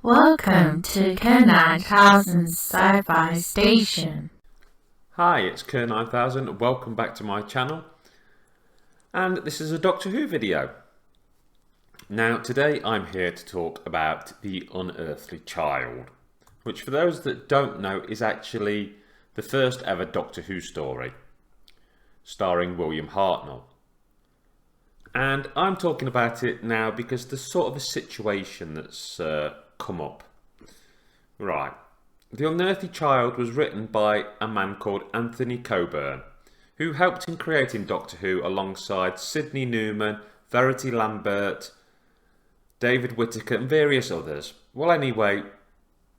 Welcome to KERR9000's Sci-Fi Station. Hi, it's KERR9000. Welcome back to my channel. And this is a Doctor Who video. Now, today I'm here to talk about the Unearthly Child, which for those that don't know is actually the first ever Doctor Who story, starring William Hartnell. And I'm talking about it now because there's sort of a situation that's come up. Right. The Unearthly Child was written by a man called Anthony Coburn, who helped in creating Doctor Who alongside Sidney Newman, Verity Lambert, David Whittaker and various others. Well, anyway,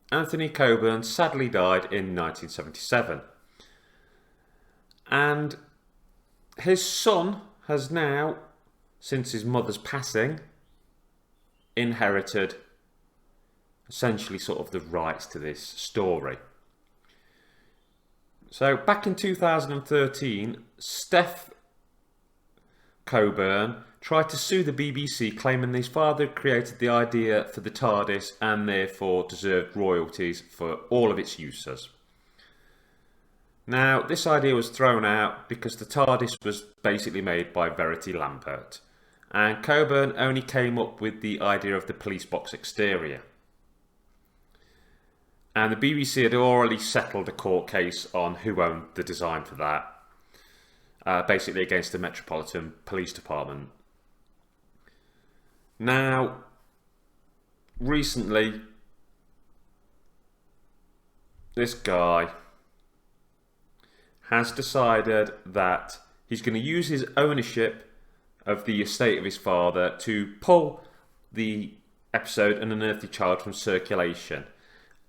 Anthony Coburn sadly died in 1977. And his son has now, since his mother's passing, inherited essentially sort of the rights to this story. So back in 2013, Steph Coburn tried to sue the BBC, claiming his father had created the idea for the TARDIS and therefore deserved royalties for all of its uses. Now, this idea was thrown out because the TARDIS was basically made by Verity Lambert, and Coburn only came up with the idea of the police box exterior. And the BBC had already settled a court case on who owned the design for that, basically against the Metropolitan Police Department. Now, recently, this guy has decided that he's going to use his ownership of the estate of his father to pull the episode An Unearthly Child from circulation.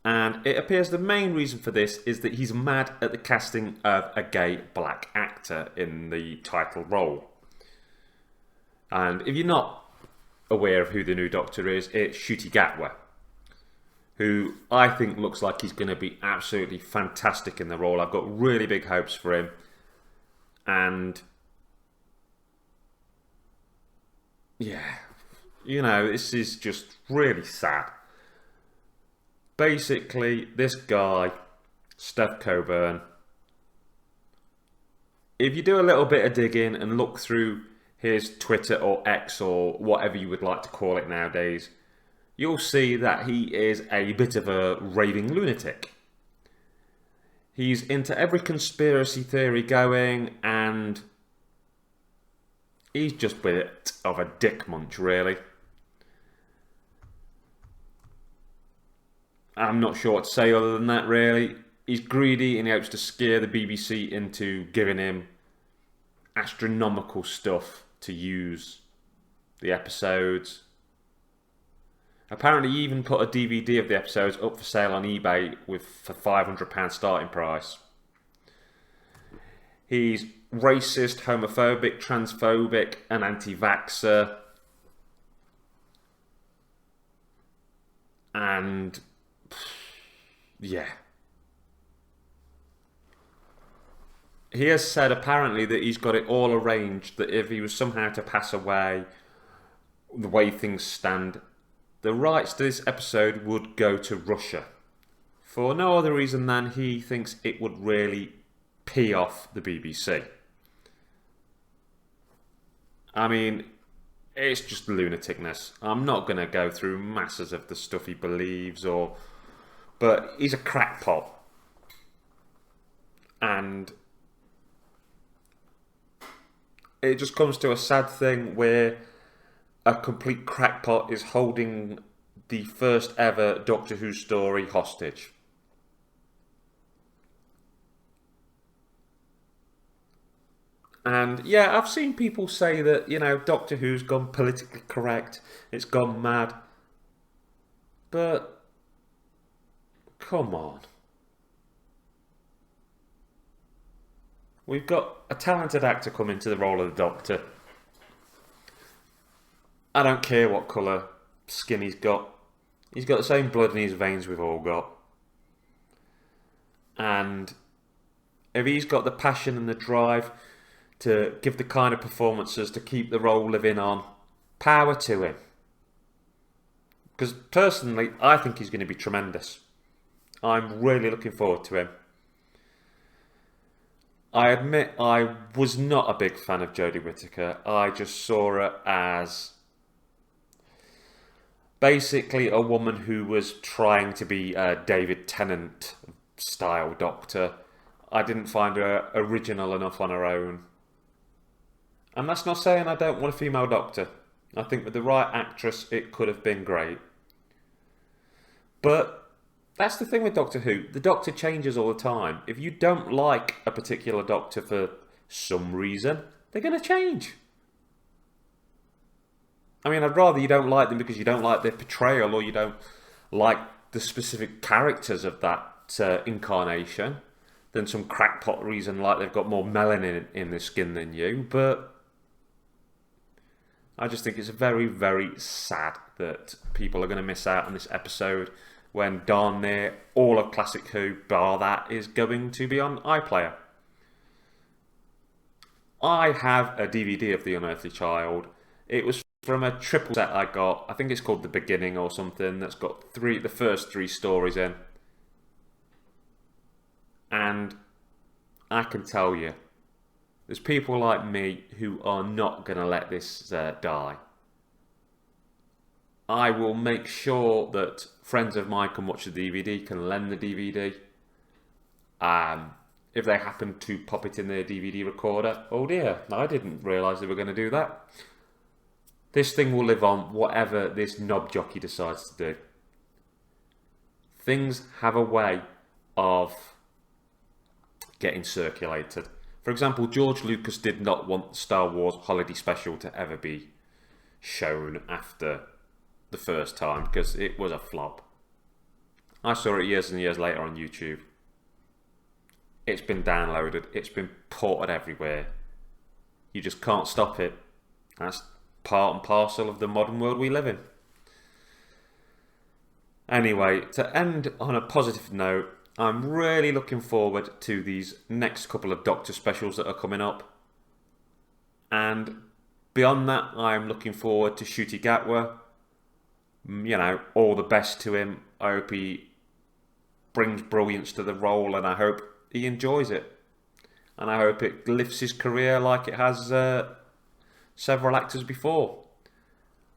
And it appears the main reason for this is that he's mad at the casting of a gay black actor in the title role. And if you're not aware of who the new Doctor is, it's Ncuti Gatwa, who I think looks like he's going to be absolutely fantastic in the role. I've got really big hopes for him. And yeah, you know, this is just really sad. Basically, this guy, Steph Coburn, if you do a little bit of digging and look through his Twitter or X or whatever you would like to call it nowadays, you'll see that he is a bit of a raving lunatic. He's into every conspiracy theory going, and he's just a bit of a dick munch, really. I'm not sure what to say other than that, really. He's greedy and he hopes to scare the BBC into giving him astronomical stuff to use the episodes. Apparently he even put a DVD of the episodes up for sale on eBay for £500 starting price. He's racist, homophobic, transphobic, and anti-vaxxer. And yeah. He has said apparently that he's got it all arranged that if he was somehow to pass away, the way things stand, the rights to this episode would go to Russia. For no other reason than he thinks it would really pee off the BBC. I mean, it's just lunaticness. I'm not going to go through masses of the stuff he believes but he's a crackpot. And it just comes to a sad thing where a complete crackpot is holding the first ever Doctor Who story hostage. And yeah, I've seen people say that, you know, Doctor Who's gone politically correct, it's gone mad. But come on. We've got a talented actor come into the role of the Doctor. I don't care what colour skin he's got. He's got the same blood in his veins we've all got. And if he's got the passion and the drive to give the kind of performances to keep the role living on, power to him. Because personally, I think he's going to be tremendous. I'm really looking forward to him. I admit I was not a big fan of Jodie Whittaker. I just saw her as basically a woman who was trying to be a David Tennant style Doctor. I didn't find her original enough on her own. And that's not saying I don't want a female Doctor. I think with the right actress it could have been great. But that's the thing with Doctor Who. The Doctor changes all the time. If you don't like a particular Doctor for some reason, they're going to change. I mean, I'd rather you don't like them because you don't like their portrayal or you don't like the specific characters of that incarnation than some crackpot reason like they've got more melanin in their skin than you. But I just think it's very, very sad that people are going to miss out on this episode when darn near all of Classic Who, bar that, is going to be on iPlayer. I have a DVD of The Unearthly Child. It was from a triple set I got. I think it's called The Beginning or something. That's got the first 3 stories in. And I can tell you, there's people like me who are not going to let this die. I will make sure that friends of mine can watch the DVD, can lend the DVD. If they happen to pop it in their DVD recorder, oh dear, I didn't realise they were going to do that. This thing will live on whatever this knob jockey decides to do. Things have a way of getting circulated. For example, George Lucas did not want Star Wars Holiday Special to ever be shown after the first time because it was a flop. I saw it years and years later on YouTube. It's been downloaded, it's been ported everywhere. You just can't stop it. That's part and parcel of the modern world we live in. Anyway, to end on a positive note, I'm really looking forward to these next couple of Doctor specials that are coming up. And beyond that, I'm looking forward to Ncuti Gatwa. You know, all the best to him. I hope he brings brilliance to the role and I hope he enjoys it. And I hope it lifts his career like it has several actors before.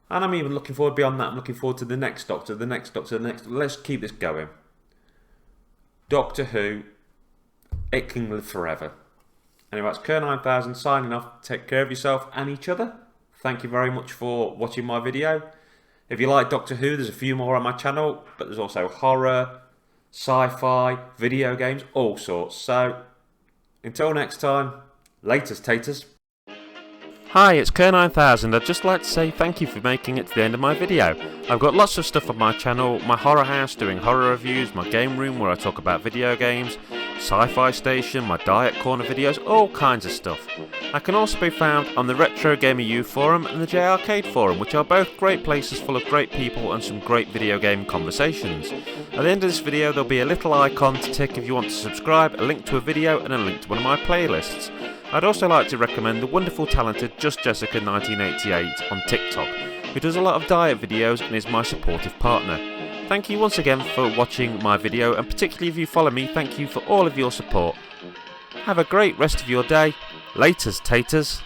And I'm even looking forward beyond that. I'm looking forward to the next Doctor, the next Doctor, the next. Let's keep this going. Doctor Who, it can live forever. Anyway, it's KERR9000 signing off. Take care of yourself and each other. Thank you very much for watching my video. If you like Doctor Who, there's a few more on my channel, but there's also horror, sci-fi, video games, all sorts. So, until next time, laters taters. Hi, it's KERR9000. I'd just like to say thank you for making it to the end of my video. I've got lots of stuff on my channel, my horror house doing horror reviews, my game room where I talk about video games, sci-fi station, my diet corner videos, all kinds of stuff. I can also be found on the Retro Gamer U forum and the J Arcade forum, which are both great places full of great people and some great video game conversations. At the end of this video there'll be a little icon to tick if you want to subscribe, a link to a video and a link to one of my playlists. I'd also like to recommend the wonderful talented Just Jessica 1988 on TikTok, who does a lot of diet videos and is my supportive partner. Thank you once again for watching my video, and particularly if you follow me, thank you for all of your support. Have a great rest of your day. Laters taters.